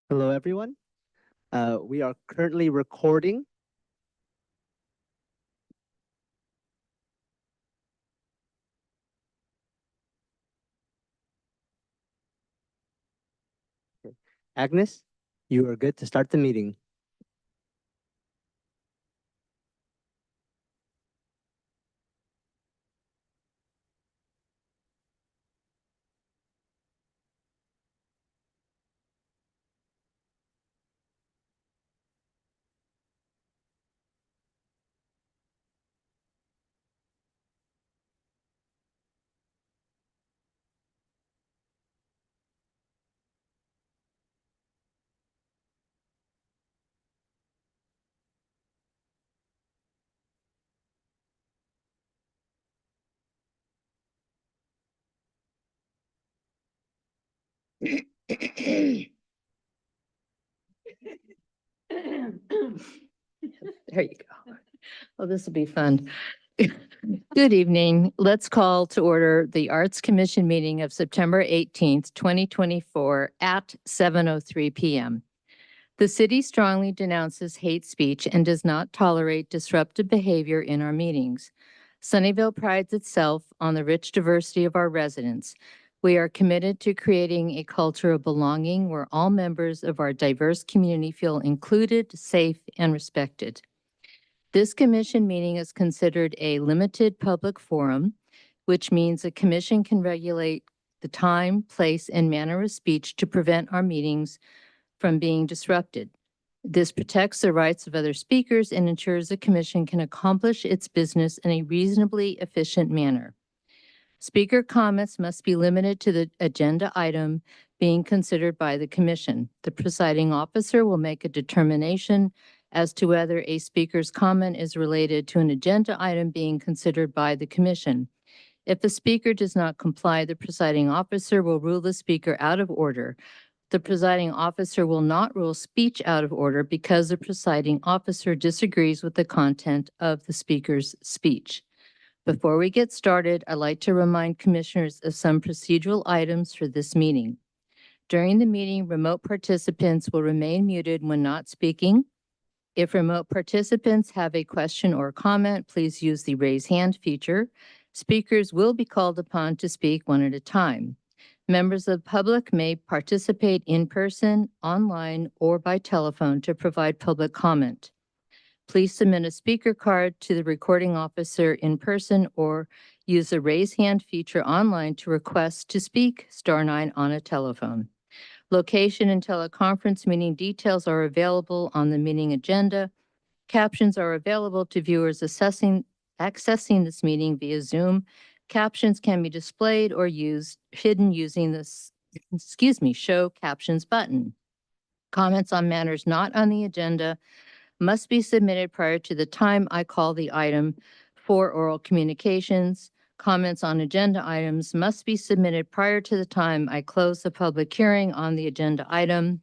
Hello, everyone. We are currently recording. Agnes, you are good to start the meeting. There you go. Oh, this will be fun. Good evening. Let's call to order the Arts Commission meeting of September 18th, 2024 at 7:03 p.m. The city strongly denounces hate speech and does not tolerate disruptive behavior in our meetings. Sunnyvale prides itself on the rich diversity of our residents. We are committed to creating a culture of belonging where all members of our diverse community feel included, safe, and respected. This commission meeting is considered a limited public forum, which means the commission can regulate the time, place, and manner of speech to prevent our meetings from being disrupted. This protects the rights of other speakers and ensures the commission can accomplish its business in a reasonably efficient manner. Speaker comments must be limited to the agenda item being considered by the commission. The presiding officer will make a determination as to whether a speaker's comment is related to an agenda item being considered by the commission. If the speaker does not comply, the presiding officer will rule the speaker out of order. The presiding officer will not rule speech out of order because the presiding officer disagrees with the content of the speaker's speech. Before we get started, I'd like to remind commissioners of some procedural items for this meeting. During the meeting, remote participants will remain muted when not speaking. If remote participants have a question or comment, please use the raise hand feature. Speakers will be called upon to speak one at a time. Members of the public may participate in person, online, or by telephone to provide public comment. Please submit a speaker card to the recording officer in person or use the raise hand feature online to request to speak *9 on a telephone. Location and teleconference meeting details are available on the meeting agenda. Captions are available to viewers accessing this meeting via Zoom. Captions can be displayed or hidden using this, show captions button. Comments on matters not on the agenda must be submitted prior to the time I call the item for oral communications. Comments on agenda items must be submitted prior to the time I close the public hearing on the agenda item.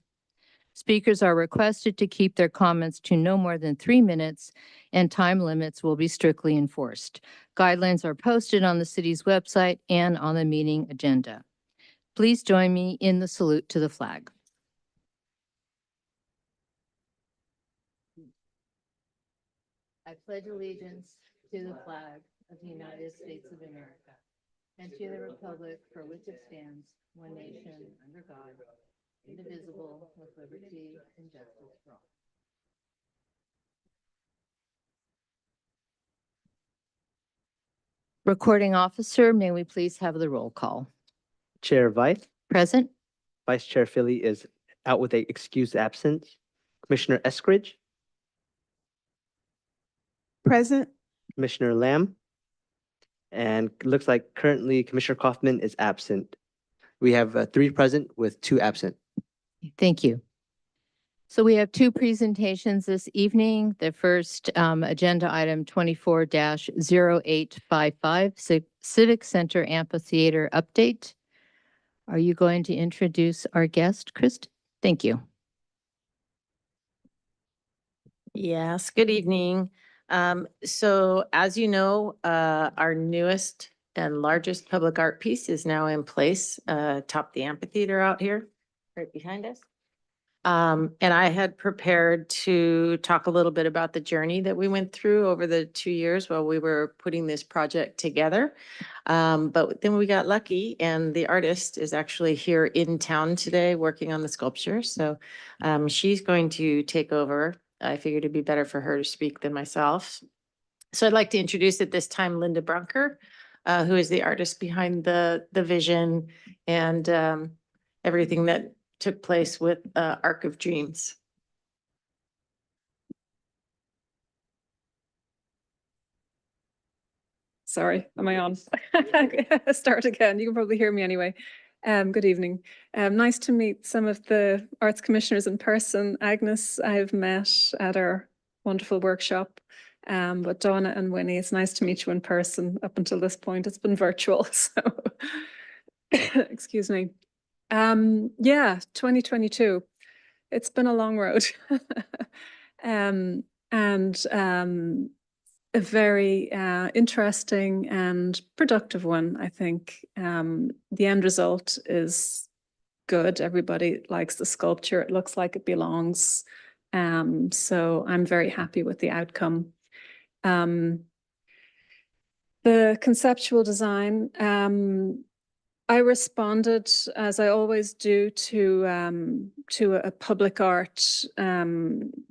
Speakers are requested to keep their comments to no more than 3 minutes, and time limits will be strictly enforced. Guidelines are posted on the city's website and on the meeting agenda. Please join me in the salute to the flag. I pledge allegiance to the flag of the United States of America and to the republic for which it stands, one nation, under God, indivisible, with liberty and justice for all. Recording officer, may we please have the roll call? Chair Vice. Present. Vice Chair Philly is out with a excused absence. Commissioner Eskridge. Present. Commissioner Lamb. And looks like currently Commissioner Kaufman is absent. We have 3 present with 2 absent. Thank you. So we have 2 presentations this evening. The first agenda item 24-0855, Civic Center Amphitheater Update. Are you going to introduce our guest, Kristen? Thank you. Yes, good evening. So as you know, our newest and largest public art piece is now in place atop the amphitheater out here, right behind us. And I had prepared to talk a little bit about the journey that we went through over the 2 years while we were putting this project together. But then we got lucky and the artist is actually here in town today working on the sculpture. So she's going to take over. I figured it'd be better for her to speak than myself. So I'd like to introduce at this time Linda Brunker, who is the artist behind the vision and everything that took place with Arc of Dreams. Sorry, am I on? Start again. You can probably hear me anyway. Good evening. Nice to meet some of the arts commissioners in person. Agnes, I've met at our wonderful workshop. But Donna and Winnie, it's nice to meet you in person. Up until this point, it's been virtual, so excuse me. Yeah, 2022. It's been a long road. A very interesting and productive one, I think. The end result is good. Everybody likes the sculpture. It looks like it belongs. So I'm very happy with the outcome. The conceptual design, I responded, as I always do, to a public art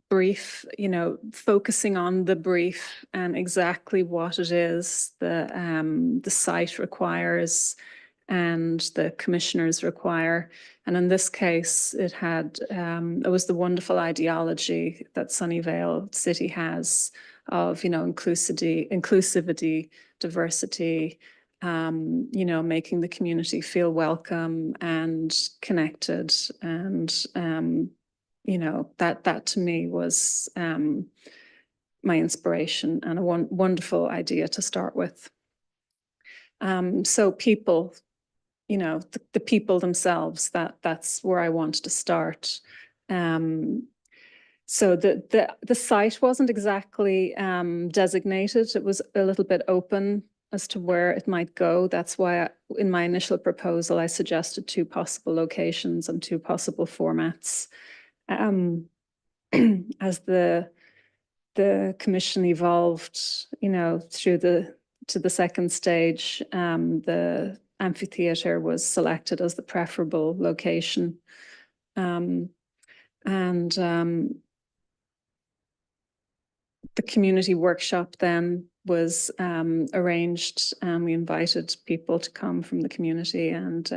brief, you know, focusing on the brief and exactly what it is the site requires and the commissioners require. And in this case, it was the wonderful ideology that Sunnyvale City has of, you know, inclusivity, diversity, you know, making the community feel welcome and connected. And, you know, that to me was my inspiration and a wonderful idea to start with. So people, you know, the people themselves, that's where I wanted to start. So the site wasn't exactly designated. It was a little bit open as to where it might go. That's why in my initial proposal, I suggested 2 possible locations and 2 possible formats. As the commission evolved, you know, to the second stage, the amphitheater was selected as the preferable location. The community workshop then was arranged, and we invited people to come from the community and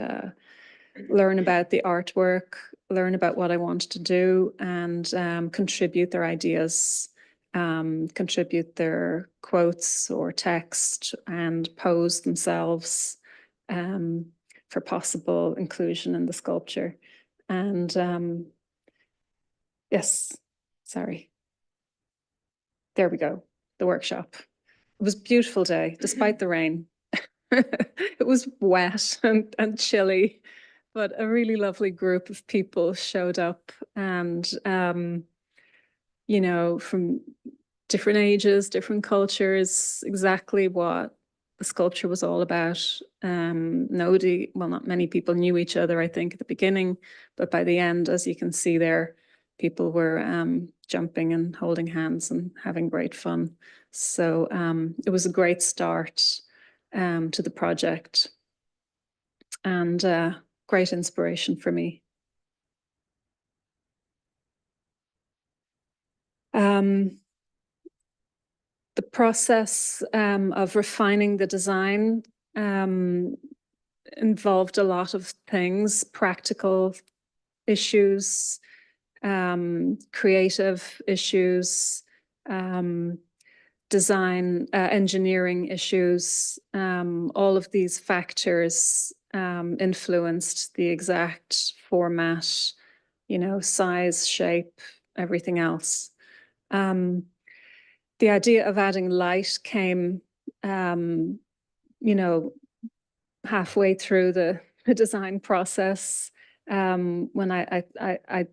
learn about the artwork, learn about what I wanted to do, and contribute their ideas, contribute their quotes or text, and pose themselves for possible inclusion in the sculpture. And yes, sorry. There we go, the workshop. It was a beautiful day, despite the rain. It was wet and chilly, but a really lovely group of people showed up and, you know, from different ages, different cultures, exactly what the sculpture was all about. Nobody, well, not many people knew each other, I think, at the beginning, but by the end, as you can see there, people were jumping and holding hands and having great fun. So it was a great start to the project and great inspiration for me. The process of refining the design involved a lot of things, practical issues, creative issues, design, engineering issues. All of these factors influenced the exact format, you know, size, shape, everything else. The idea of adding light came, you know, halfway through the design process. When I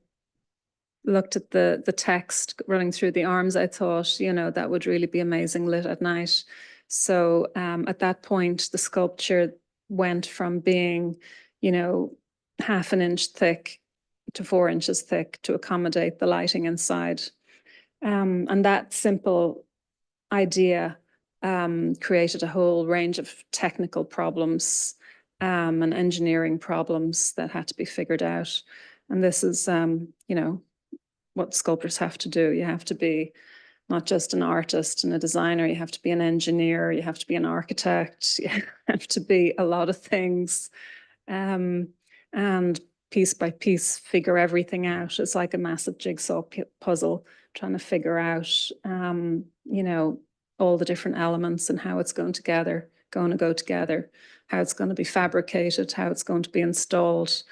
looked at the text running through the arms, I thought, you know, that would really be amazing lit at night. So at that point, the sculpture went from being, you know, 1/2 inch thick to 4 inches thick to accommodate the lighting inside. And that simple idea created a whole range of technical problems and engineering problems that had to be figured out. And this is, you know, what sculptors have to do. You have to be not just an artist and a designer, you have to be an engineer, you have to be an architect, you have to be a lot of things. And piece by piece, figure everything out. It's like a massive jigsaw puzzle, trying to figure out, you know, all the different elements and how it's going to go together, how it's going to be fabricated, how it's going to be installed,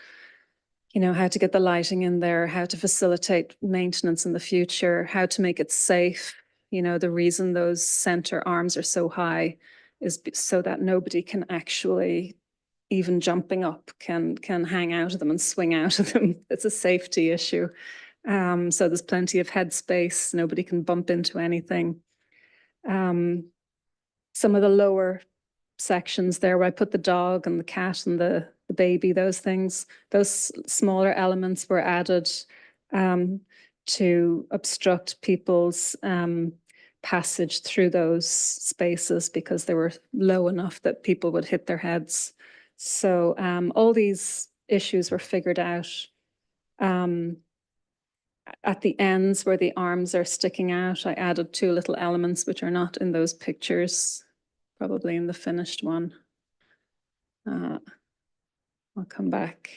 you know, how to get the lighting in there, how to facilitate maintenance in the future, how to make it safe. You know, the reason those center arms are so high is so that nobody can actually, even jumping up, can hang out of them and swing out of them. It's a safety issue. So there's plenty of head space. Nobody can bump into anything. Some of the lower sections there where I put the dog and the cat and the baby, those things, those smaller elements were added to obstruct people's passage through those spaces because they were low enough that people would hit their heads. So all these issues were figured out. At the ends where the arms are sticking out, I added 2 little elements which are not in those pictures, probably in the finished one. I'll come back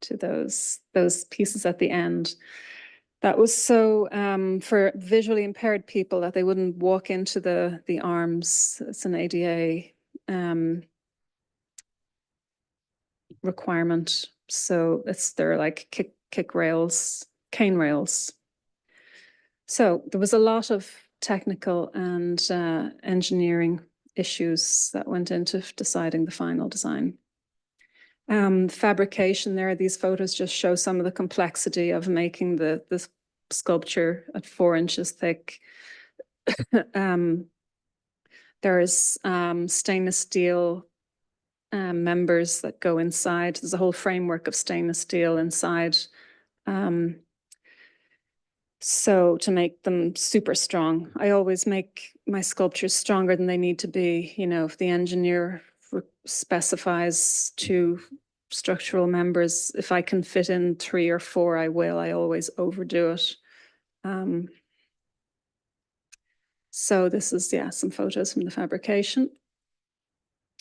to those pieces at the end. That was so for visually impaired people that they wouldn't walk into the arms. It's an ADA requirement. So they're like kick rails, cane rails. So there was a lot of technical and engineering issues that went into deciding the final design. Fabrication there, these photos just show some of the complexity of making the sculpture at 4 inches thick. There's stainless steel members that go inside. There's a whole framework of stainless steel inside. So to make them super strong, I always make my sculptures stronger than they need to be. You know, if the engineer specifies 2 structural members, if I can fit in 3 or 4, I will. I always overdo it. So this is, yeah, some photos from the fabrication.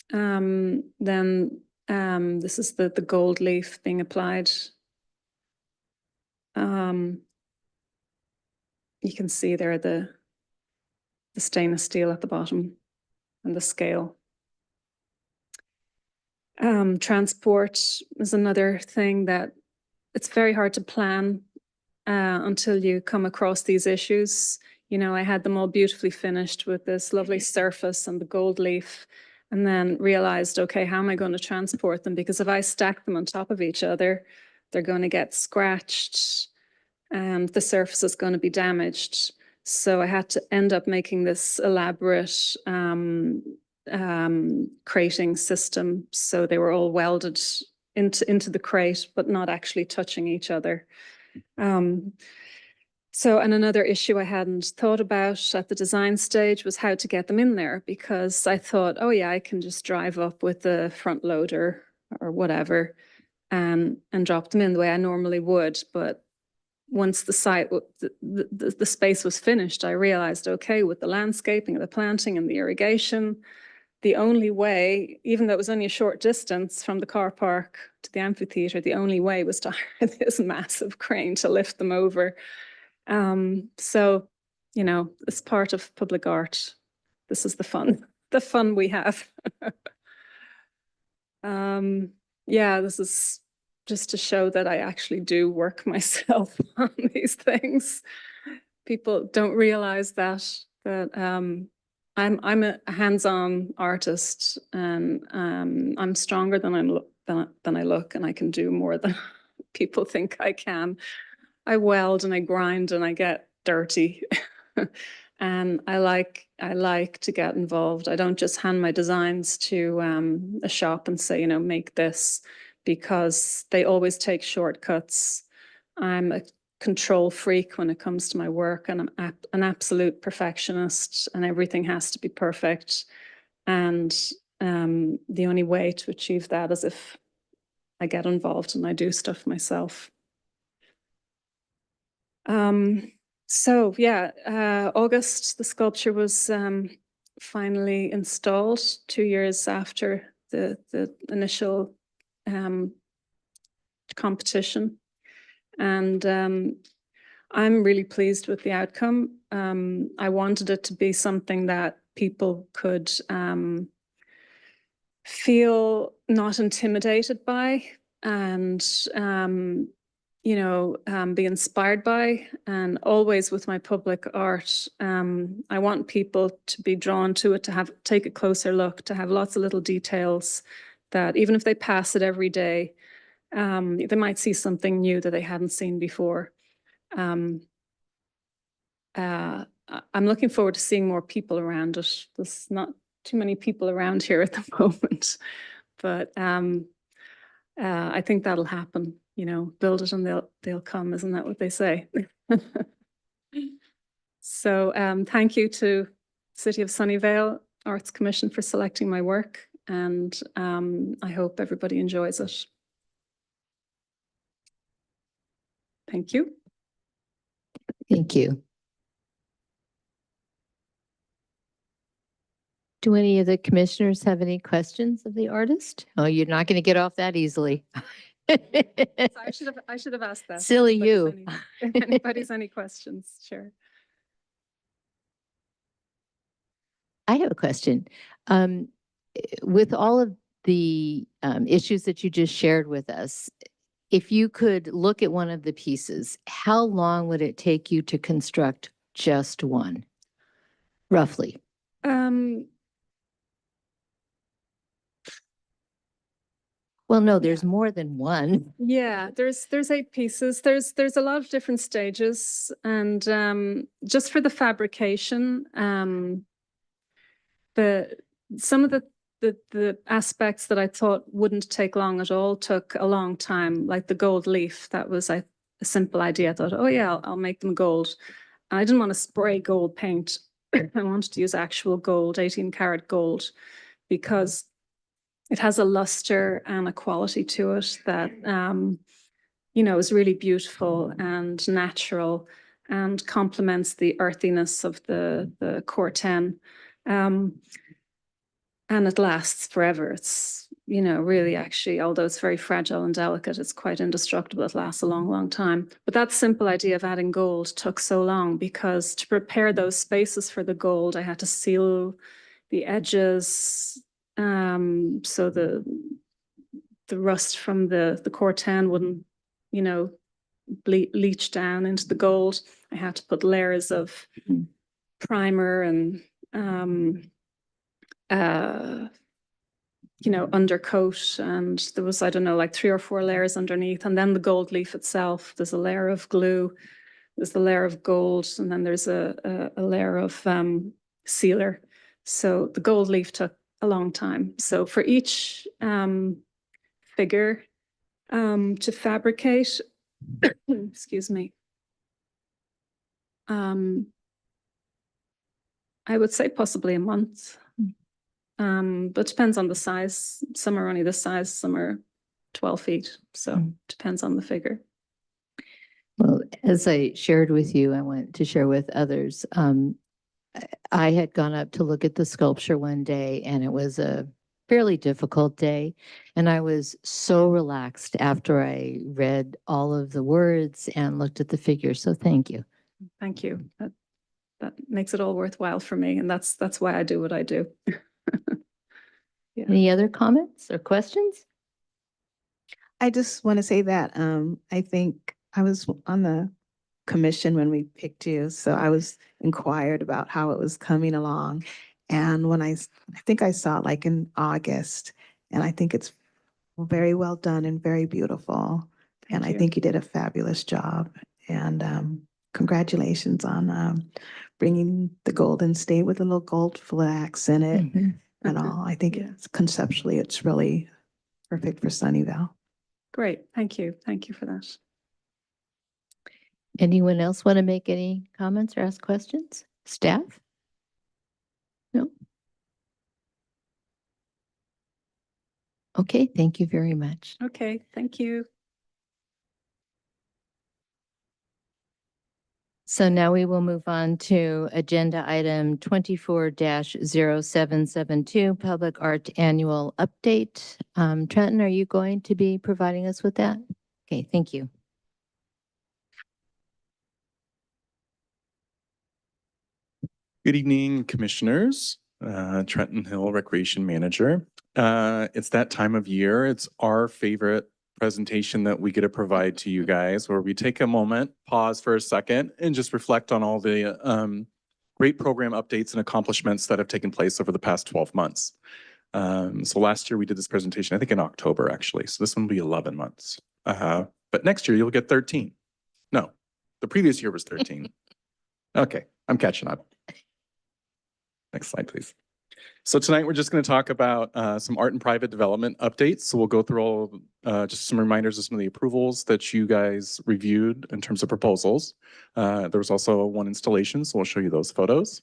Then this is the gold leaf being applied. You can see there the stainless steel at the bottom and the scale. Transport is another thing that it's very hard to plan until you come across these issues. You know, I had them all beautifully finished with this lovely surface and the gold leaf, and then realized, okay, how am I going to transport them? Because if I stack them on top of each other, they're going to get scratched and the surface is going to be damaged. So I had to end up making this elaborate crating system. So they were all welded into the crate, but not actually touching each other. So, and another issue I hadn't thought about at the design stage was how to get them in there, because I thought, oh yeah, I can just drive up with the front loader or whatever and drop them in the way I normally would. But once the site, the space was finished, I realized, okay, with the landscaping and the planting and the irrigation, the only way, even though it was only a short distance from the car park to the amphitheater, the only way was to hire this massive crane to lift them over. So, you know, it's part of public art. This is the fun we have. Yeah, this is just to show that I actually do work myself on these things. People don't realize that I'm a hands-on artist, and I'm stronger than I look, and I can do more than people think I can. I weld and I grind and I get dirty. And I like to get involved. I don't just hand my designs to a shop and say, you know, make this, because they always take shortcuts. I'm a control freak when it comes to my work, and I'm an absolute perfectionist, and everything has to be perfect. And the only way to achieve that is if I get involved and I do stuff myself. So yeah, August, the sculpture was finally installed 2 years after the initial competition. And I'm really pleased with the outcome. I wanted it to be something that people could feel not intimidated by, and be inspired by. And always with my public art, I want people to be drawn to it, to take a closer look, to have lots of little details that even if they pass it every day, they might see something new that they hadn't seen before. I'm looking forward to seeing more people around it. There's not too many people around here at the moment, but I think that'll happen. Build it and they'll come. Isn't that what they say? So thank you to City of Sunnyvale Arts Commission for selecting my work, and I hope everybody enjoys it. Thank you. Thank you. Do any of the commissioners have any questions of the artist? Oh, you're not going to get off that easily. So I should have asked that. Silly If you. anybody's any questions, sure. I have a question. With all of the issues that you just shared with us, if you could look at one of the pieces, how long would it take you to construct just one, roughly? Well, no, there's more than one. Yeah, there's 8 pieces. There's a lot of different stages, and just for the fabrication, some of the aspects that I thought wouldn't take long at all took a long time, like the gold leaf. That was a simple idea. I thought, oh yeah, I'll make them gold. And I didn't want to spray gold paint. I wanted to use actual gold, 18-karat gold, because it has a luster and a quality to it that, is really beautiful and natural, and complements the earthiness of the corten. And it lasts forever. It's, really actually, although it's very fragile and delicate, it's quite indestructible. It lasts a long, long time. But that simple idea of adding gold took so long, because to prepare those spaces for the gold, I had to seal the edges, so the rust from the corten wouldn't, leach down into the gold. I had to put layers of primer and undercoat, and there was, I don't know, like 3 or 4 layers underneath, and then the gold leaf itself. There's a layer of glue, there's the layer of gold, and then there's a layer of sealer. So the gold leaf took a long time. So for each figure to fabricate, excuse me, I would say possibly a month. But depends on the size. Some are only this size, some are 12 feet. So depends on the figure. Well, as I shared with you, I want to share with others. I had gone up to look at the sculpture one day, and it was a fairly difficult day. And I was so relaxed after I read all of the words and looked at the figures. So thank you. Thank you. That makes it all worthwhile for me. And that's why I do what I do. Yeah. Any other comments or questions? I just want to say that I think I was on the commission when we picked you, so I was inquired about how it was coming along. And when I think I saw it like in August, and I think it's very well done and very beautiful. And I think you did a fabulous job. And congratulations on bringing the Golden State with a little gold flax in it and all. I think it's conceptually, it's really perfect for Sunnyvale. Great. Thank you. Thank you for that. Anyone else want to make any comments or ask questions? Staff? No? Okay, thank you very much. Okay, thank you. So now we will move on to agenda item 24-0772, Public Art Annual Update. Trenton, are you going to be providing us with that? Okay, thank you. Good evening, commissioners. Trenton Hill, Recreation Manager. It's that time of year. It's our favorite presentation that we get to provide to you guys, where we take a moment, pause for a second, and just reflect on all the great program updates and accomplishments that have taken place over the past 12 months. So last year we did this presentation, I think in October, actually. So this one will be 11 months. But next year you'll get 13. No, the previous year was 13. Okay, I'm catching up. Next slide, please. So tonight we're just going to talk about some art and private development updates. So we'll go through all just some reminders of some of the approvals that you guys reviewed in terms of proposals. There was also one installation, so we'll show you those photos.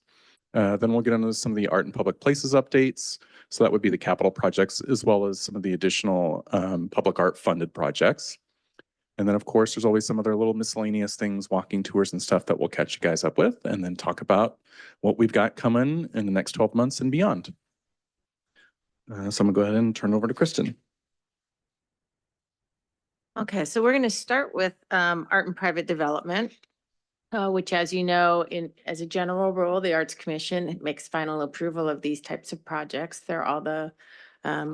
Then we'll get into some of the art and public places updates. So that would be the capital projects as well as some of the additional public art funded projects. And then, of course, there's always some other little miscellaneous things, walking tours and stuff that we'll catch you guys up with, and then talk about what we've got coming in the next 12 months and beyond. So I'm gonna go ahead and turn it over to Kristen. Okay, so we're going to start with art and private development, which, as you know, as a general rule, the Arts Commission makes final approval of these types of projects. They're all the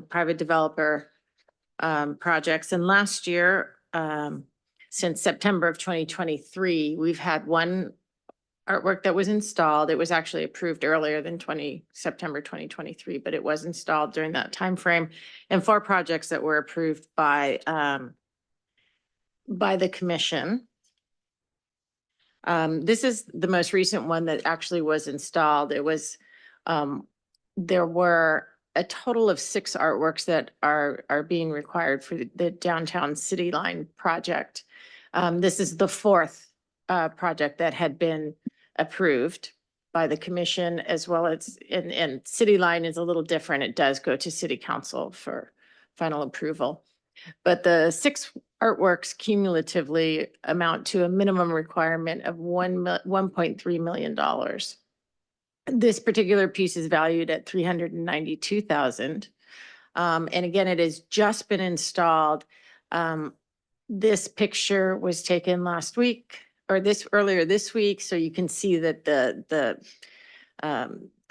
private developer projects. And last year, since September of 2023, we've had one artwork that was installed. It was actually approved earlier than September 2023, but it was installed during that time frame, and 4 projects that were approved by the commission. This is the most recent one that actually was installed. It was there were a total of 6 artworks that are being required for the downtown city line project. This is the 4th project that had been approved by the commission, as well as, and city line is a little different. It does go to city council for final approval. But the 6 artworks cumulatively amount to a minimum requirement of $1.3 million. This particular piece is valued at $392,000. And again, it has just been installed. This picture was taken last week or earlier this week. So you can see that the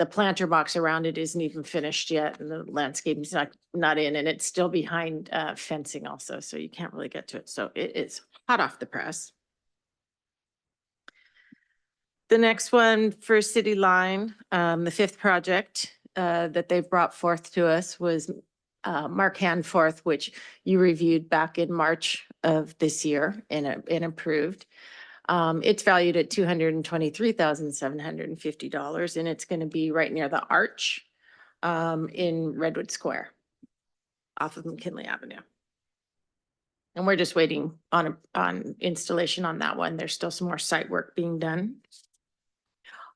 planter box around it isn't even finished yet, and the landscaping is not in, and it's still behind fencing also. So you can't really get to it. So it is hot off the press. The next one for City Line, the 5th project that they've brought forth to us was Mark Hanforth, which you reviewed back in March of this year and approved. It's valued at $223,750, and it's going to be right near the arch in Redwood Square off of McKinley Avenue. And we're just waiting on installation on that one. There's still some more site work being done.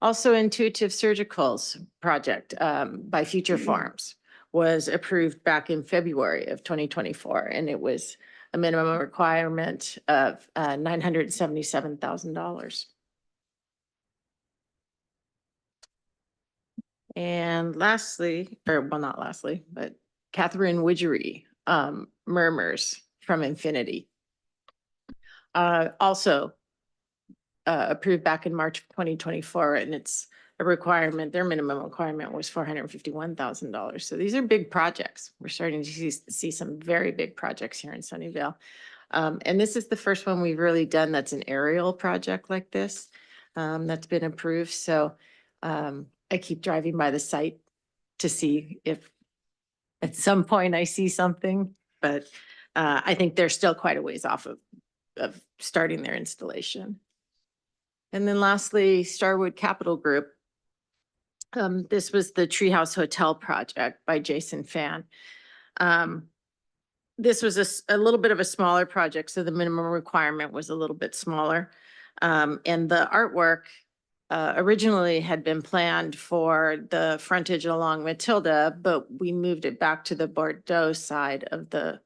Also, Intuitive Surgical's project by Future Farms was approved back in February of 2024, and it was a minimum requirement of $977,000. And lastly, or well, not lastly, but Catherine Widgery, Murmurs from Infinity. Also approved back in March of 2024, and it's a requirement, their minimum requirement was $451,000. So these are big projects. We're starting to see some very big projects here in Sunnyvale. And this is the first one we've really done that's an aerial project like this that's been approved. So I keep driving by the site to see if at some point I see something, but I think they're still quite a ways off of starting their installation. And then lastly, Starwood Capital Group. This was the Treehouse Hotel project by Jason Fan. this was a little bit of a smaller project, so the minimum requirement was a little bit smaller. And the artwork originally had been planned for the frontage along Matilda, but we moved it back to the Bordeaux side of the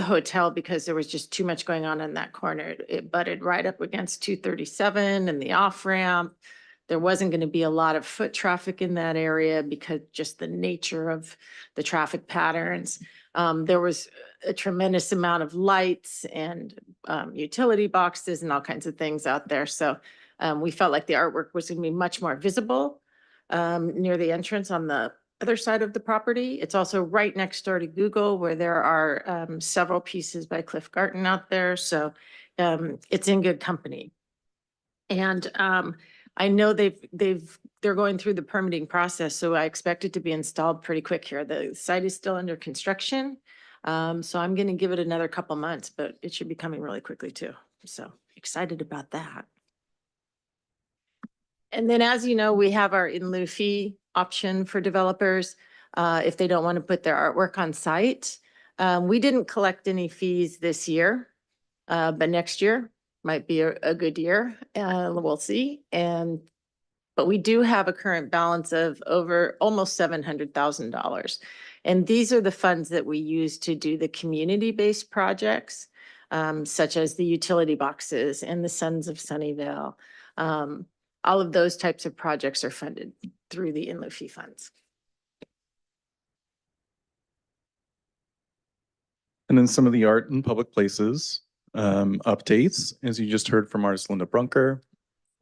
hotel because there was just too much going on in that corner. It butted right up against 237 and the off ramp. There wasn't going to be a lot of foot traffic in that area because just the nature of the traffic patterns. There was a tremendous amount of lights and utility boxes and all kinds of things out there. So we felt like the artwork was going to be much more visible near the entrance on the other side of the property. It's also right next door to Google, where there are several pieces by Cliff Garton out there. So it's in good company. And I know they're going through the permitting process, so I expect it to be installed pretty quick here. The site is still under construction. So I'm going to give it another couple months, but it should be coming really quickly too. So excited about that. And then, as you know, we have our in lieu fee option for developers if they don't want to put their artwork on site. We didn't collect any fees this year, but next year might be a good year. We'll see. But we do have a current balance of over almost $700,000. And these are the funds that we use to do the community-based projects, such as the utility boxes and the Sons of Sunnyvale. All of those types of projects are funded through the in lieu fee funds. And then some of the art in public places updates, as you just heard from artist Linda Brunker.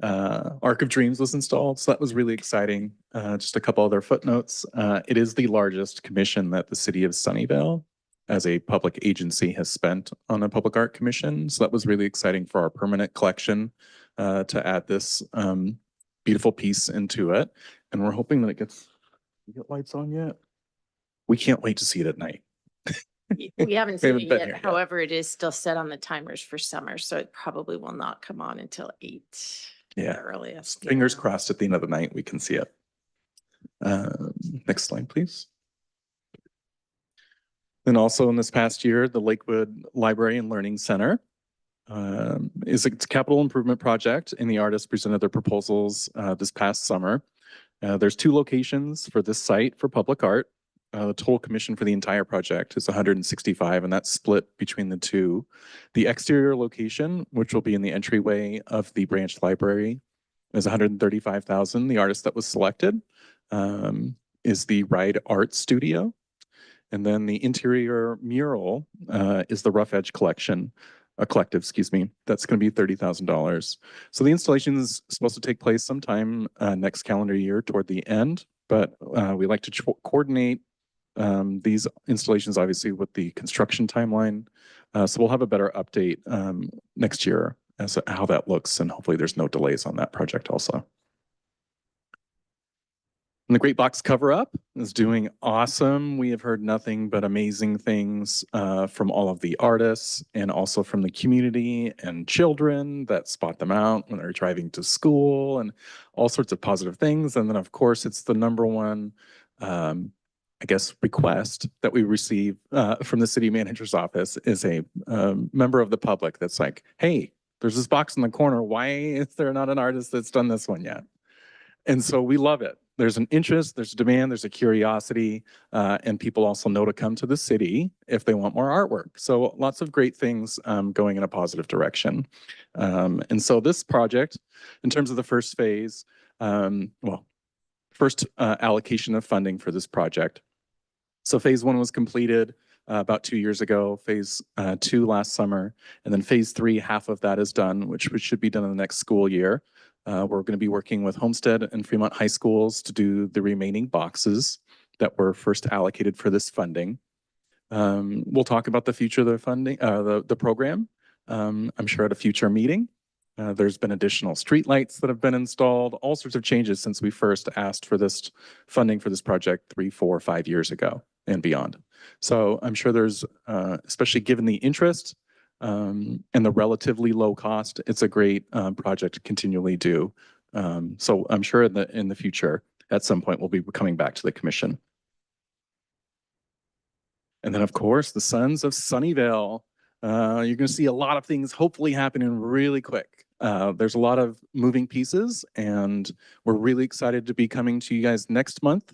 Arc of Dreams was installed, so that was really exciting. Just a couple other footnotes. It is the largest commission that the city of Sunnyvale as a public agency has spent on a public art commission. So that was really exciting for our permanent collection to add this beautiful piece into it. And we're hoping that it gets, you get lights on yet? We can't wait to see it at night. We haven't seen it been yet. here yet. However, it is still set on the timers for summer, so it probably will not come on until 8. Yeah. The earliest. Fingers Yeah. crossed at the end of the night, we can see it. Next slide, please. Then also in this past year, the Lakewood Library and Learning Center is a capital improvement project, and the artists presented their proposals this past summer. There's 2 locations for this site for public art. The total commission for the entire project is 165, and that's split between the 2. The exterior location, which will be in the entryway of the branch library, is 135,000. The artist that was selected is the Ride Art Studio. And then the interior mural is the Rough Edge Collective, excuse me. That's going to be $30,000. So the installation is supposed to take place sometime next calendar year toward the end, but we like to coordinate these installations obviously with the construction timeline. So we'll have a better update next year as to how that looks, and hopefully there's no delays on that project also. And the Great Box Cover Up is doing awesome. We have heard nothing but amazing things from all of the artists and also from the community and children that spot them out when they're driving to school and all sorts of positive things. And then of course, it's the #1, I guess, request that we receive from the city manager's office is a member of the public that's like, hey, there's this box in the corner. Why is there not an artist that's done this one yet? And so we love it. There's an interest, there's a demand, there's a curiosity, and people also know to come to the city if they want more artwork. So lots of great things going in a positive direction. And so this project, in terms of the first phase, first allocation of funding for this project. So phase 1 was completed about 2 years ago, phase 2 last summer, and then phase 3, half of that is done, which should be done in the next school year. We're going to be working with Homestead and Fremont High Schools to do the remaining boxes that were first allocated for this funding. We'll talk about the future of the funding, the program, I'm sure at a future meeting. There's been additional streetlights that have been installed, all sorts of changes since we first asked for this funding for this project 3, 4, 5 years ago and beyond. So I'm sure there's, especially given the interest and the relatively low cost, it's a great project to continually do. So I'm sure in the future, at some point, we'll be coming back to the commission. And then, of course, the Sons of Sunnyvale. You're going to see a lot of things hopefully happening really quick. There's a lot of moving pieces, and we're really excited to be coming to you guys next month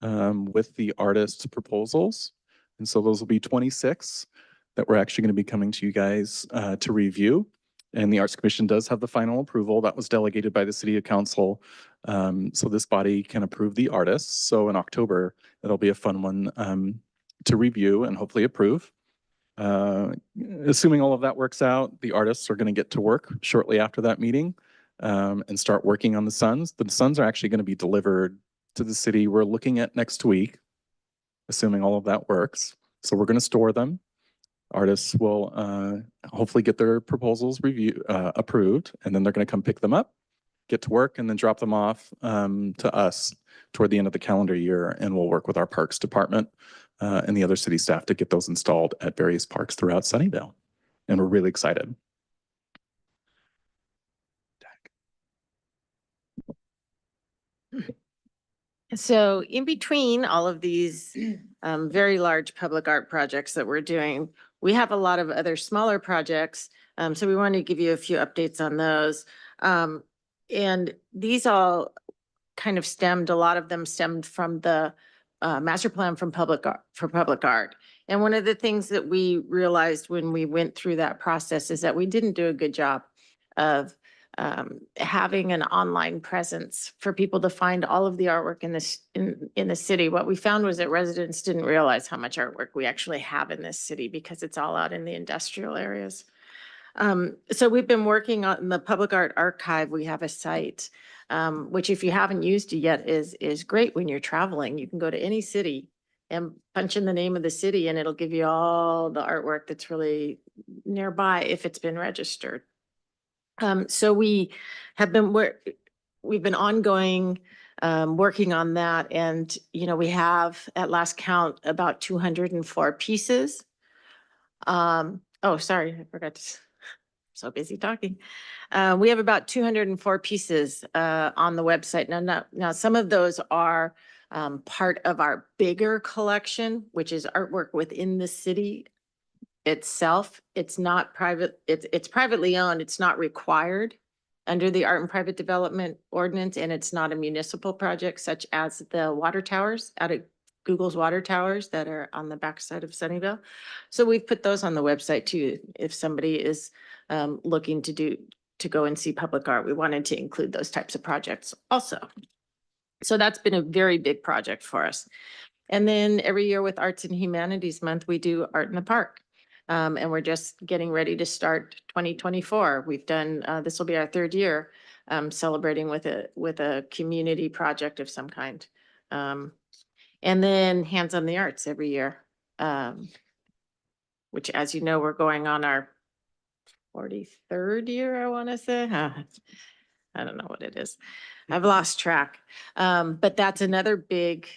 with the artist proposals. And so those will be 26 that we're actually going to be coming to you guys to review. And the Arts Commission does have the final approval that was delegated by the City Council. So this body can approve the artists. So in October, it'll be a fun one to review and hopefully approve. Assuming all of that works out, the artists are going to get to work shortly after that meeting and start working on the Suns. The Suns are actually going to be delivered to the city. We're looking at next week, assuming all of that works. So we're going to store them. Artists will hopefully get their proposals approved, and then they're going to come pick them up, get to work, and then drop them off to us toward the end of the calendar year. And we'll work with our parks department and the other city staff to get those installed at various parks throughout Sunnyvale. And we're really excited. So in between all of these very large public art projects that we're doing, we have a lot of other smaller projects. So we want to give you a few updates on those. And these all kind of stemmed, a lot of them stemmed from the master plan from public art. And one of the things that we realized when we went through that process is that we didn't do a good job of having an online presence for people to find all of the artwork in the city. What we found was that residents didn't realize how much artwork we actually have in this city because it's all out in the industrial areas. So we've been working on the Public Art Archive. We have a site, which if you haven't used it yet is great when you're traveling. You can go to any city and punch in the name of the city and it'll give you all the artwork that's really nearby if it's been registered. So we have been we've been ongoing working on that, and we have at last count about 204 pieces. Oh, sorry, I forgot to. So busy talking. We have about 204 pieces on the website now. Some of those are part of our bigger collection, which is artwork within the city itself. It's not private, it's privately owned. It's not required under the Art and Private Development Ordinance, and it's not a municipal project such as the water towers out at Google's water towers that are on the backside of Sunnyvale. So we've put those on the website too. If somebody is looking to go and see public art, we wanted to include those types of projects also. So that's been a very big project for us. And then every year with Arts and Humanities Month, we do Art in the Park. And we're just getting ready to start 2024. We've done, this will be our third year celebrating with a community project of some kind. And then Hands on the Arts every year, which, as you know, we're going on our 43rd year, I want to say. I don't know what it is. I've lost track. But that's another big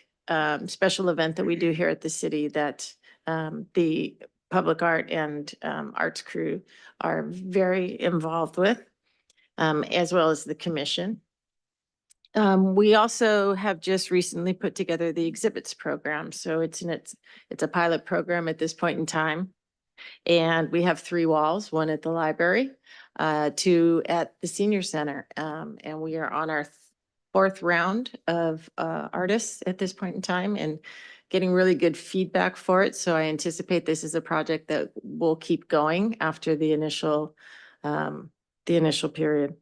special event that we do here at the city that the public art and arts crew are very involved with, as well as the commission. We also have just recently put together the exhibits program. So it's a pilot program at this point in time. And we have 3 walls, 1 at the library, 2 at the senior center. And we are on our 4th round of artists at this point in time and getting really good feedback for it. So I anticipate this is a project that will keep going after the initial period.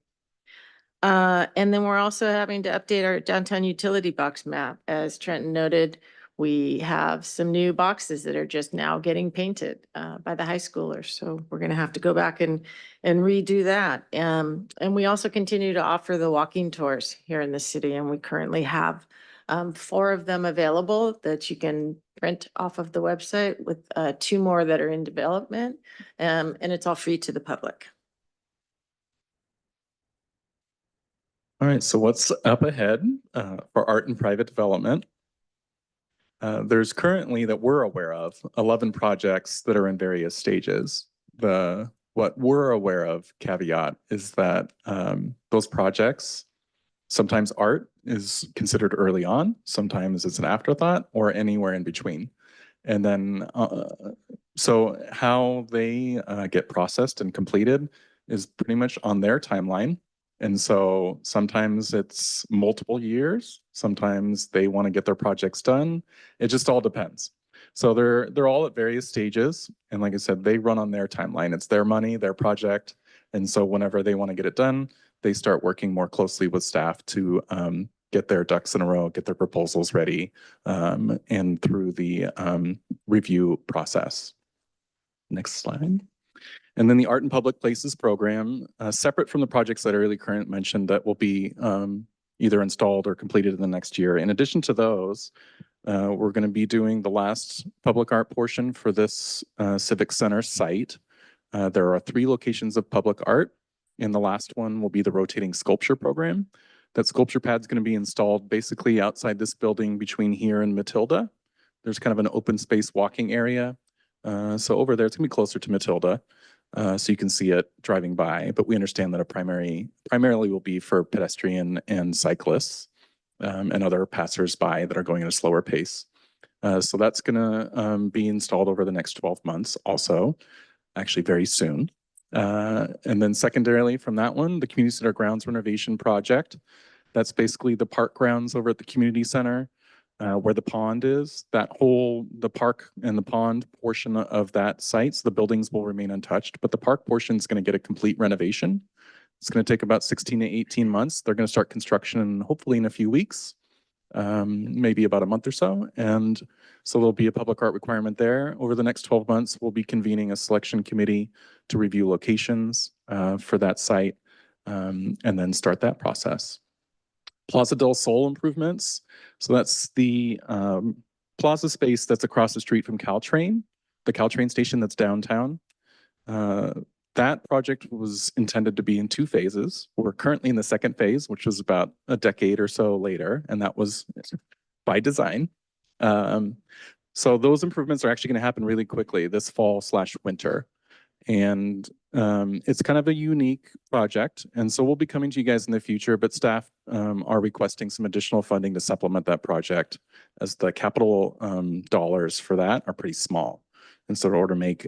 And then we're also having to update our downtown utility box map. As Trenton noted, we have some new boxes that are just now getting painted by the high schoolers. So we're going to have to go back and redo that. And we also continue to offer the walking tours here in the city. And we currently have 4 of them available that you can print off of the website, with 2 more that are in development. And it's all free to the public. All right, so what's up ahead for art and private development? There's currently, that we're aware of, 11 projects that are in various stages. What we're aware of, caveat, is that those projects, sometimes art is considered early on, sometimes it's an afterthought, or anywhere in between. And then, so how they get processed and completed is pretty much on their timeline. And so sometimes it's multiple years, sometimes they want to get their projects done. It just all depends. So they're all at various stages. And like I said, they run on their timeline. It's their money, their project. And so whenever they want to get it done, they start working more closely with staff to get their ducks in a row, get their proposals ready, and through the review process. Next slide. And then the Art in Public Places program, separate from the projects that Early Current mentioned that will be either installed or completed in the next year. In addition to those, we're going to be doing the last public art portion for this Civic Center site. There are 3 locations of public art, and the last one will be the rotating sculpture program. That sculpture pad is going to be installed basically outside this building between here and Matilda. There's kind of an open space walking area. So over there, it's going to be closer to Matilda. So you can see it driving by, but we understand that primarily will be for pedestrian and cyclists and other passersby that are going at a slower pace. So that's going to be installed over the next 12 months also, actually very soon. And then secondarily from that one, the community center grounds renovation project. That's basically the park grounds over at the community center. Where the pond is, the park and the pond portion of that site, so the buildings will remain untouched, but the park portion is going to get a complete renovation. It's going to take about 16 to 18 months. They're going to start construction hopefully in a few weeks, maybe about a month or so. And so there'll be a public art requirement there. Over the next 12 months, we'll be convening a selection committee to review locations for that site and then start that process. Plaza del Sol improvements. So that's the plaza space that's across the street from Caltrain, the Caltrain station that's downtown. That project was intended to be in 2 phases. We're currently in the 2nd phase, which was about a decade or so later, and that was by design. So those improvements are actually going to happen really quickly this fall/winter. And it's kind of a unique project. And so we'll be coming to you guys in the future, but staff are requesting some additional funding to supplement that project as the capital dollars for that are pretty small. And so in order to make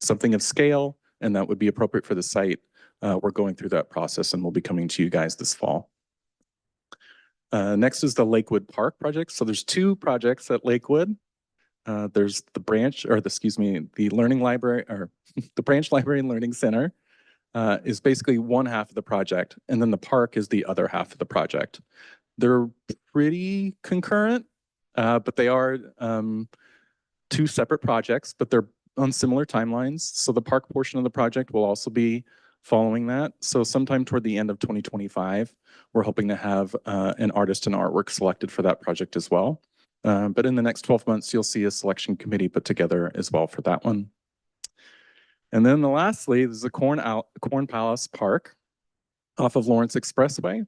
something of scale and that would be appropriate for the site, we're going through that process and we'll be coming to you guys this fall. Next is the Lakewood Park project. So there's 2 projects at Lakewood. There's the the learning library, or the branch library and learning center is basically one half of the project. And then the park is the other half of the project. They're pretty concurrent, but they are 2 separate projects, but they're on similar timelines. So the park portion of the project will also be following that. So sometime toward the end of 2025, we're hoping to have an artist and artwork selected for that project as well. But in the next 12 months, you'll see a selection committee put together as well for that one. And then lastly, there's the Corn Palace Park off of Lawrence Expressway.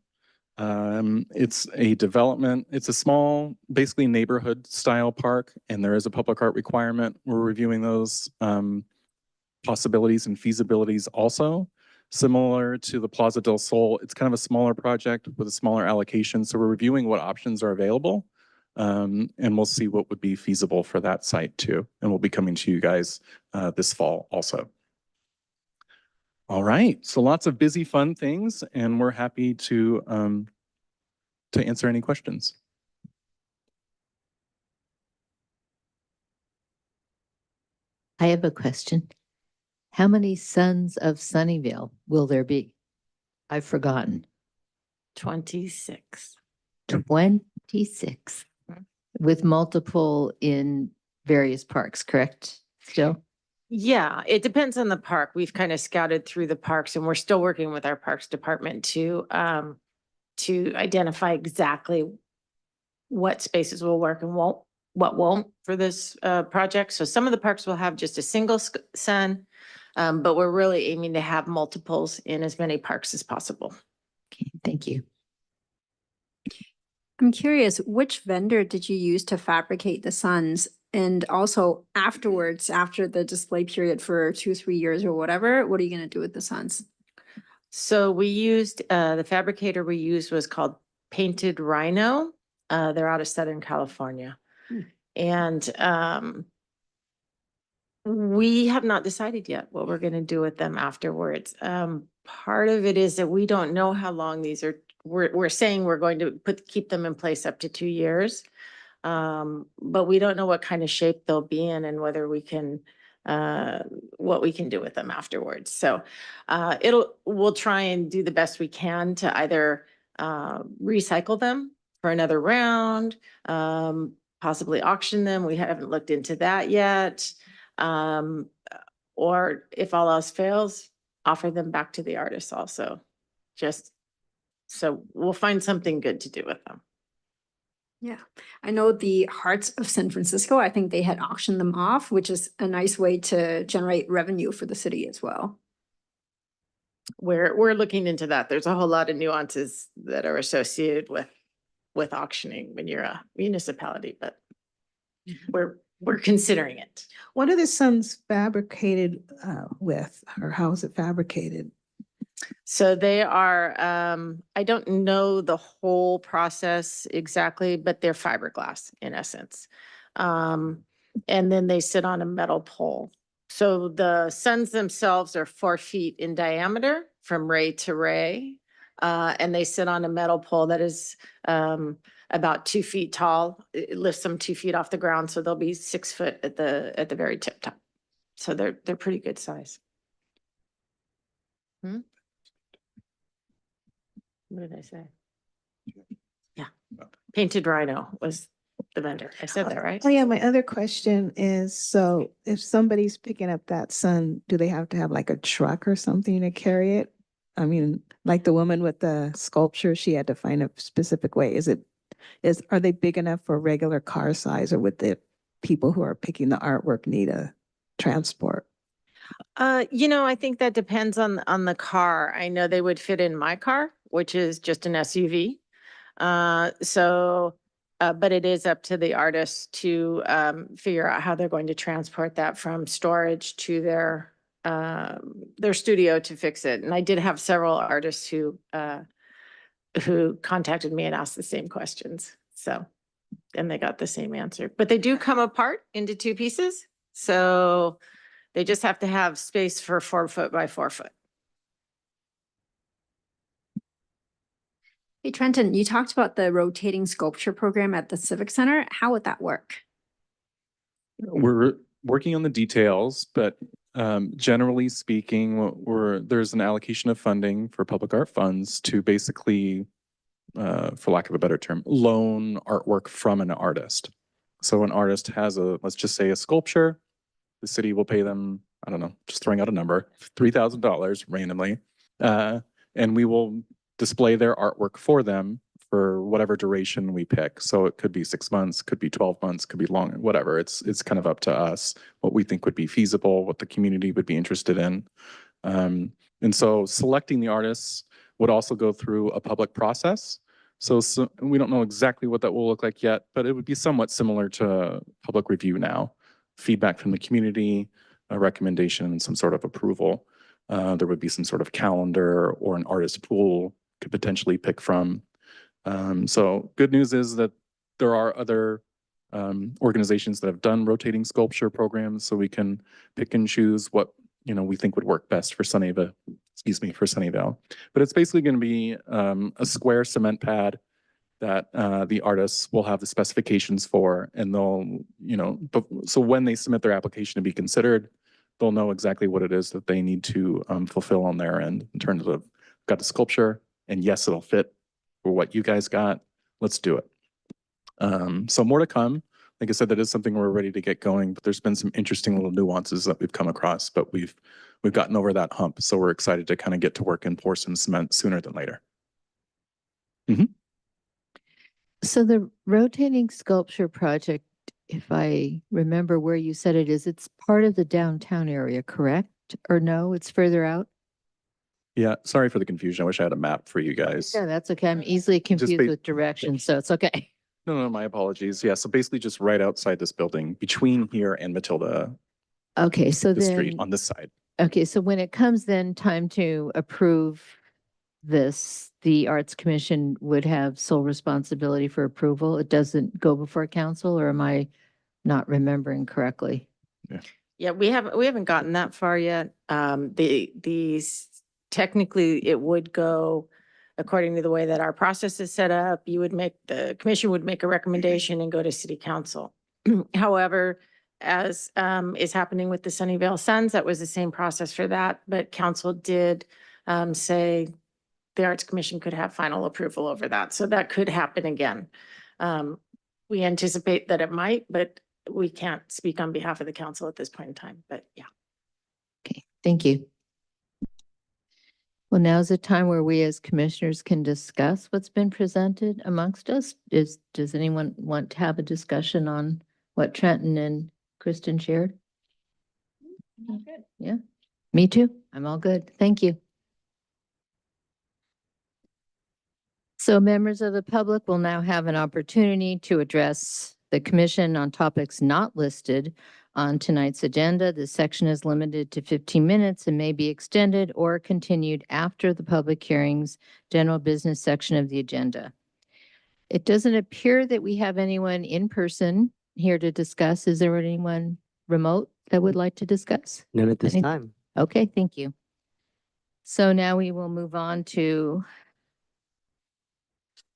It's a development, it's a small, basically neighborhood style park, and there is a public art requirement. We're reviewing those possibilities and feasibilities also. Similar to the Plaza del Sol, it's kind of a smaller project with a smaller allocation. So we're reviewing what options are available. And we'll see what would be feasible for that site too. And we'll be coming to you guys this fall also. All right, so lots of busy, fun things, and we're happy to answer any questions. I have a question. How many Sons of Sunnyvale will there be? I've forgotten. 26. 26 with multiple in various parks, correct? Still? Yeah, it depends on the park. We've kind of scouted through the parks and we're still working with our parks department to identify exactly what spaces will work and what won't for this project. So some of the parks will have just a single sun, but we're really aiming to have multiples in as many parks as possible. Okay, thank you. I'm curious, which vendor did you use to fabricate the suns? And also afterwards, after the display period for 2-3 years or whatever, what are you going to do with the suns? So we used, the fabricator we used was called Painted Rhino. They're out of Southern California. And we have not decided yet what we're gonna do with them afterwards. Part of it is that we don't know how long these are, we're saying we're going to keep them in place up to 2 years. But we don't know what kind of shape they'll be in and whether we can, what we can do with them afterwards. So we'll try and do the best we can to either recycle them for another round, possibly auction them. We haven't looked into that yet. Or if all else fails, offer them back to the artists also. Just so we'll find something good to do with them. Yeah, I know the Hearts of San Francisco, I think they had auctioned them off, which is a nice way to generate revenue for the city as well. We're looking into that. There's a whole lot of nuances that are associated with auctioning when you're a municipality, but we're considering it. What are the suns fabricated with, or how is it fabricated? So they are, I don't know the whole process exactly, but they're fiberglass in essence. And then they sit on a metal pole. So the suns themselves are 4 feet in diameter from ray to ray. And they sit on a metal pole that is about 2 feet tall. It lifts them 2 feet off the ground, so they'll be 6 foot at the very tip top. So they're pretty good size. What did I say? Yeah, Painted Rhino was the vendor. I said that right? Oh, yeah, my other question is, so if somebody's picking up that sun, do they have to have like a truck or something to carry it? I mean, like the woman with the sculpture, she had to find a specific way. Are they big enough for regular car size, or would the people who are picking the artwork need a transport? I think that depends on the car. I know they would fit in my car, which is just an SUV. But it is up to the artist to figure out how they're going to transport that from storage to their studio to fix it. And I did have several artists who contacted me and asked the same questions. So, and they got the same answer. But they do come apart into 2 pieces. So they just have to have space for 4 foot by 4 foot. Hey, Trenton, you talked about the rotating sculpture program at the Civic Center. How would that work? We're working on the details, but generally speaking, there's an allocation of funding for public art funds to basically, for lack of a better term, loan artwork from an artist. So an artist has let's just say a sculpture, the city will pay them, I don't know, just throwing out a number, $3,000 randomly. And we will display their artwork for them for whatever duration we pick. So it could be 6 months, could be 12 months, could be longer, whatever. It's kind of up to us what we think would be feasible, what the community would be interested in. And so selecting the artists would also go through a public process. So we don't know exactly what that will look like yet, but it would be somewhat similar to public review now. Feedback from the community, a recommendation, and some sort of approval. There would be some sort of calendar or an artist pool could potentially pick from. So good news is that there are other organizations that have done rotating sculpture programs, so we can pick and choose what we think would work best for Sunnyvale. For Sunnyvale. But it's basically going to be a square cement pad that the artists will have the specifications for, and they'll, so when they submit their application to be considered, they'll know exactly what it is that they need to fulfill on their end in terms of, got the sculpture, and yes, it'll fit for what you guys got. Let's do it. So more to come. Like I said, that is something we're ready to get going, but there's been some interesting little nuances that we've come across, but we've gotten over that hump. So we're excited to kind of get to work and pour some cement sooner than later. So the rotating sculpture project, if I remember where you said it is, it's part of the downtown area, correct? Or no, it's further out? Yeah, sorry for the confusion. I wish I had a map for you guys. Yeah, that's okay. I'm easily confused with directions, so it's okay. No, my apologies. Yeah, so basically just right outside this building, between here and Matilda. Okay, so the street then, on this side. okay, so when it comes then time to approve this, the Arts Commission would have sole responsibility for approval. It doesn't go before council, or am I not remembering correctly. Yeah, we haven't gotten that far yet. These, technically, it would go according to the way that our process is set up. The commission would make a recommendation and go to city council. However, as is happening with the Sunnyvale Suns, that was the same process for that, but council did say the Arts Commission could have final approval over that. So that could happen again. We anticipate that it might, but we can't speak on behalf of the council at this point in time, but yeah. Okay, thank you. Well, now's the time where we as commissioners can discuss what's been presented amongst us. Does anyone want to have a discussion on what Trenton and Kristen shared? Good. Yeah, me too. I'm all good. Thank you. So members of the public will now have an opportunity to address the commission on topics not listed on tonight's agenda. This section is limited to 15 minutes and may be extended or continued after the public hearings, general business section of the agenda. It doesn't appear that we have anyone in person here to discuss. Is there anyone remote that would like to discuss? None at this Any- time. Okay, thank you. So now we will move on to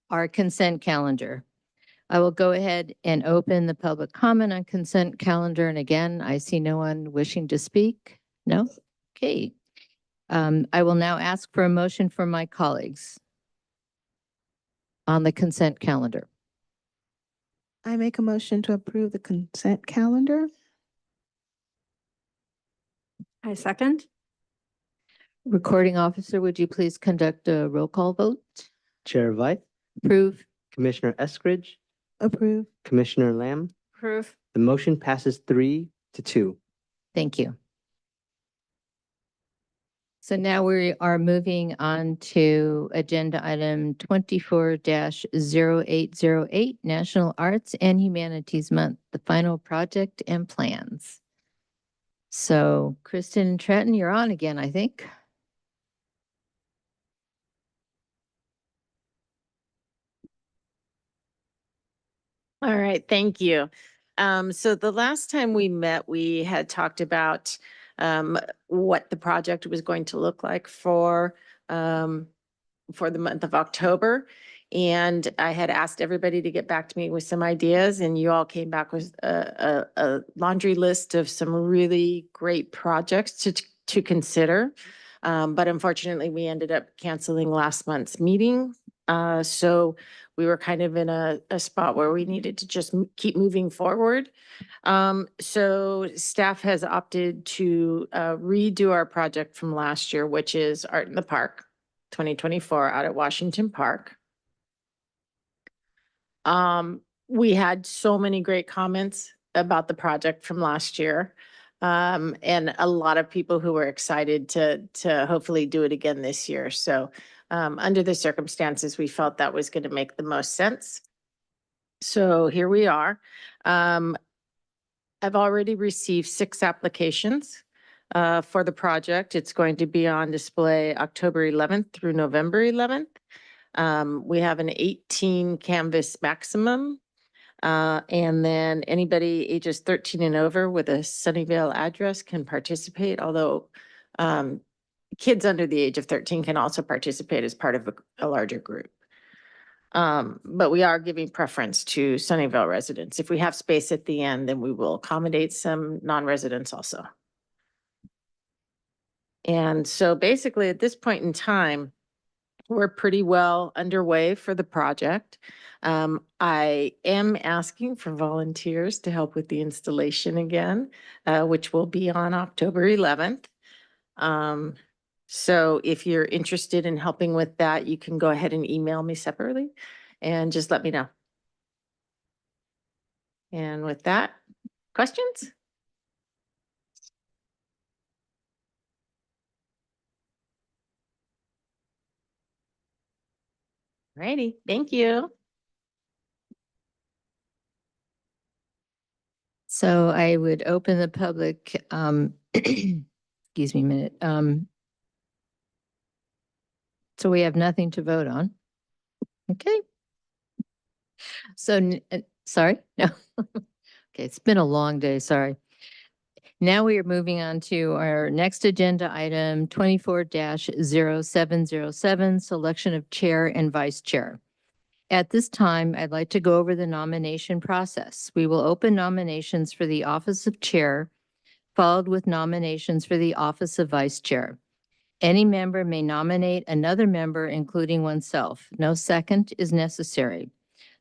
our consent calendar. I will go ahead and open the public comment on consent calendar. And again, I see no one wishing to speak. No? Okay. I will now ask for a motion from my colleagues on the consent calendar. I make a motion to approve the consent calendar. I second. Recording officer, would you please conduct a roll call vote? Chair Vythe, Approve. Commissioner Eskridge, Approve. Commissioner Lamb. Approve. The motion passes 3-2. Thank you. So now we are moving on to agenda item 24-0808, National Arts and Humanities Month, the final project and plans. So Kristen and Trenton, you're on again, I think. All right, thank you. So the last time we met, we had talked about what the project was going to look like for the month of October. And I had asked everybody to get back to me with some ideas, and you all came back with a laundry list of some really great projects to consider. But unfortunately, we ended up canceling last month's meeting. So we were kind of in a spot where we needed to just keep moving forward. So staff has opted to redo our project from last year, which is Art in the Park 2024 out at Washington Park. We had so many great comments about the project from last year. And a lot of people who were excited to hopefully do it again this year. So under the circumstances, we felt that was going to make the most sense. So here we are. I've already received 6 applications for the project. It's going to be on display October 11th through November 11th. We have an 18 canvas maximum. And then anybody ages 13 and over with a Sunnyvale address can participate, although kids under the age of 13 can also participate as part of a larger group. But we are giving preference to Sunnyvale residents. If we have space at the end, then we will accommodate some non-residents also. And so basically at this point in time, we're pretty well underway for the project. I am asking for volunteers to help with the installation again, which will be on October 11th. So if you're interested in helping with that, you can go ahead and email me separately and just let me know. And with that, questions? Righty, thank you. So I would open the public, excuse me a minute. So we have nothing to vote on. Okay. So, sorry, no. Okay, it's been a long day, sorry. Now we are moving on to our next agenda item, 24-0707, selection of chair and vice chair. At this time, I'd like to go over the nomination process. We will open nominations for the office of chair, followed with nominations for the office of vice chair. Any member may nominate another member, including oneself. No second is necessary.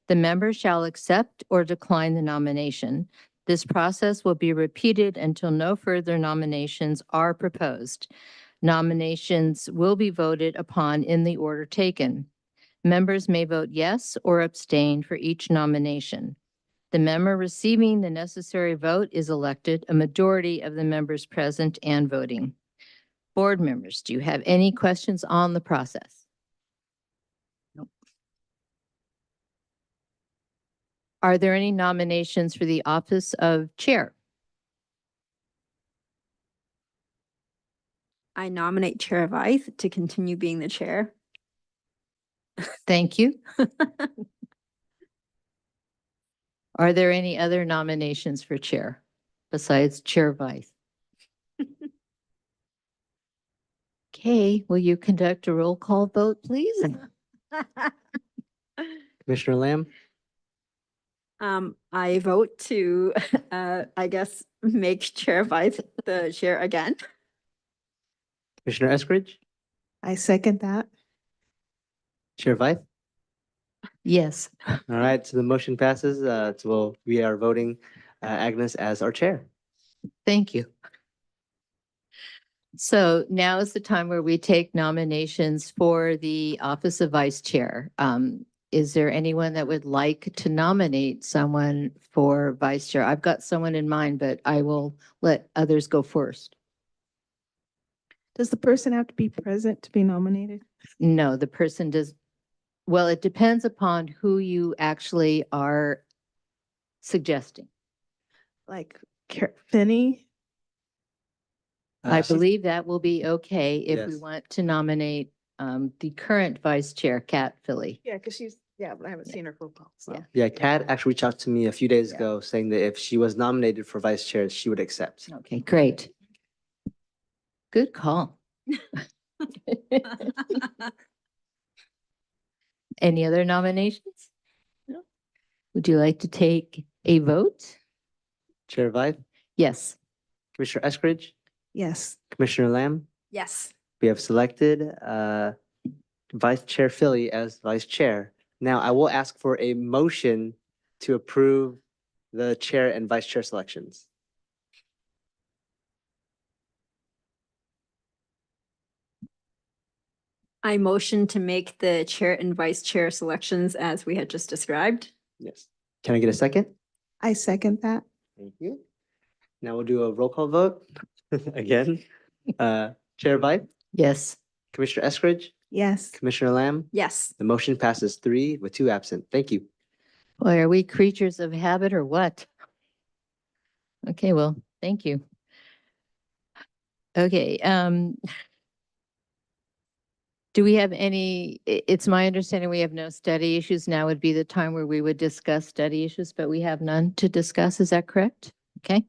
The member shall accept or decline the nomination. This process will be repeated until no further nominations are proposed. Nominations will be voted upon in the order taken. Members may vote yes or abstain for each nomination. The member receiving the necessary vote is elected, a majority of the members present and voting. Board members, do you have any questions on the process? Nope. Are there any nominations for the office of chair? I nominate Chair Vythe to continue being the chair. Thank you. Are there any other nominations for chair besides Chair Vice? Okay, will you conduct a roll call vote, please? Commissioner Lamb, I vote to, I guess, make Chair Vythe the chair again. Commissioner Eskridge, I second that. Chair Vythe. Yes. All right, so the motion passes. We are voting Agnes as our chair. Thank you. So now is the time where we take nominations for the office of vice chair. Is there anyone that would like to nominate someone for vice chair? I've got someone in mind, but I will let others go first. Does the person have to be present to be nominated? No, the person does, well, it depends upon who you actually are suggesting. Like Finney? I believe that will be okay if we Yes. want to nominate the current vice chair, Kat Philly. Yeah, because but I haven't seen her for a while, so. Yeah. Yeah, Kat actually reached out to me a few days Yeah. ago saying that if she was nominated for vice chair, she would accept. Okay, great. Good call. Any other nominations? No. Would you like to take a vote? Chair Vythe, Yes. Commissioner Eskridge, Yes, Commissioner Lamb, Yes. we have selected Vice Chair Philly as vice chair. Now I will ask for a motion to approve the chair and vice chair selections. I motion to make the chair and vice chair selections as we had just described. Yes. Can I get a second? I second that. Thank you. Now we'll do a roll call vote again. Chair Vythe, Yes. Commissioner Eskridge, Yes, Commissioner Lamb, Yes. the motion passes 3 with 2 absent. Thank you. Boy, are we creatures of habit or what? Okay, well, thank you. Okay, do we have any, it's my understanding we have no study issues. Now would be the time where we would discuss study issues, but we have none to discuss. Is that correct? Okay.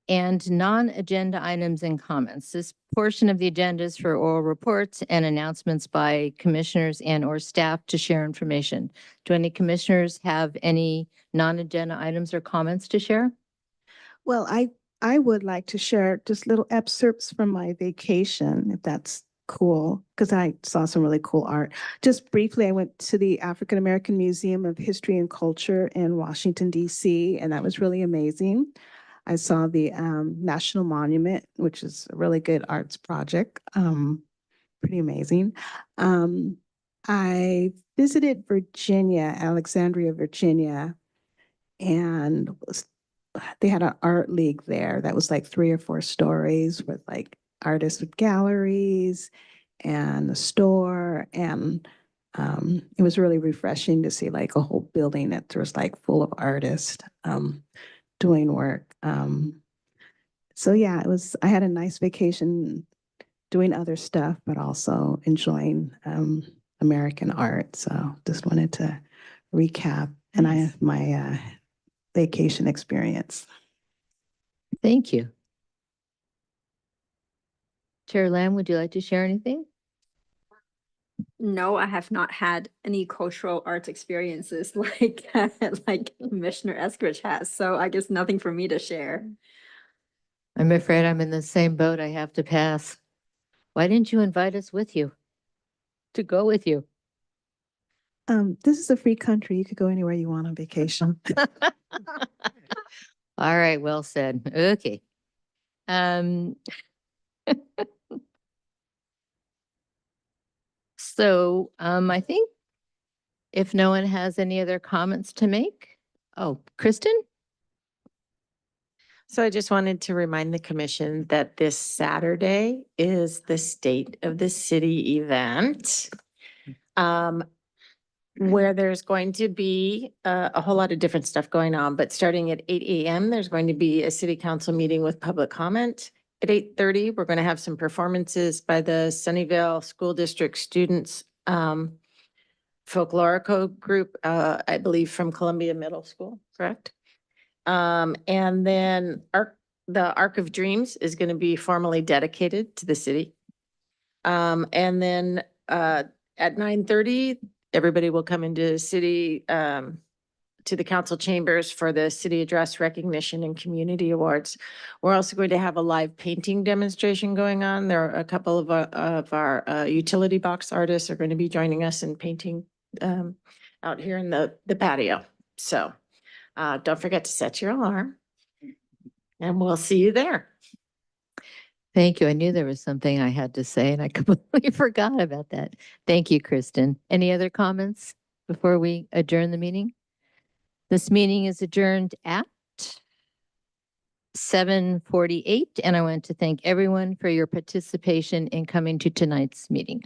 And non-agenda items and comments. This portion of the agenda is for oral reports and announcements by commissioners and or staff to share information. Do any commissioners have any non-agenda items or comments to share? well, I would like to share just little excerpts from my vacation, if that's cool, because I saw some really cool art. Just briefly, I went to the African American Museum of History and Culture in Washington, D.C., and that was really amazing. I saw the National Monument, which is a really good arts project, pretty amazing. I visited Virginia, Alexandria, Virginia, and they had an art league there that was like 3 or 4 stories with like artists with galleries and a store. And it was really refreshing to see like a whole building that was like full of artists doing work. So yeah, I had a nice vacation doing other stuff, but also enjoying American art. So just wanted to recap. And I Nice. have my vacation experience. Thank you. Chair Lamb, would you like to share anything? No, I have not had any cultural arts experiences like like Commissioner Eskridge has, so I guess nothing for me to share. I'm afraid I'm in the same boat. I have to pass. Why didn't you invite us with you? To go with you? This is a free country. You could go anywhere you want on vacation. All right, well said. Okay. I think if no one has any other comments to make, oh, Kristen? So I just wanted to remind the commission that this Saturday is the State of the City event. Where there's going to be a whole lot of different stuff going on, but starting at 8 AM, there's going to be a city council meeting with public comment. At 8:30, we're going to have some performances by the Sunnyvale School District students, folklorico group, I believe from Columbia Middle School, correct? And then the Arc of Dreams is going to be formally dedicated to the city. And then at 9:30, everybody will come into city, to the council chambers for the city address recognition and community awards. We're also going to have a live painting demonstration going on. There are a couple of our utility box artists are going to be joining us in painting out here in the patio. So don't forget to set your alarm and we'll see you there. Thank you. I knew there was something I had to say and I completely forgot about that. Thank you, Kristen. Any other comments before we adjourn the meeting? This meeting is adjourned at 7:48, and I want to thank everyone for your participation in coming to tonight's meeting.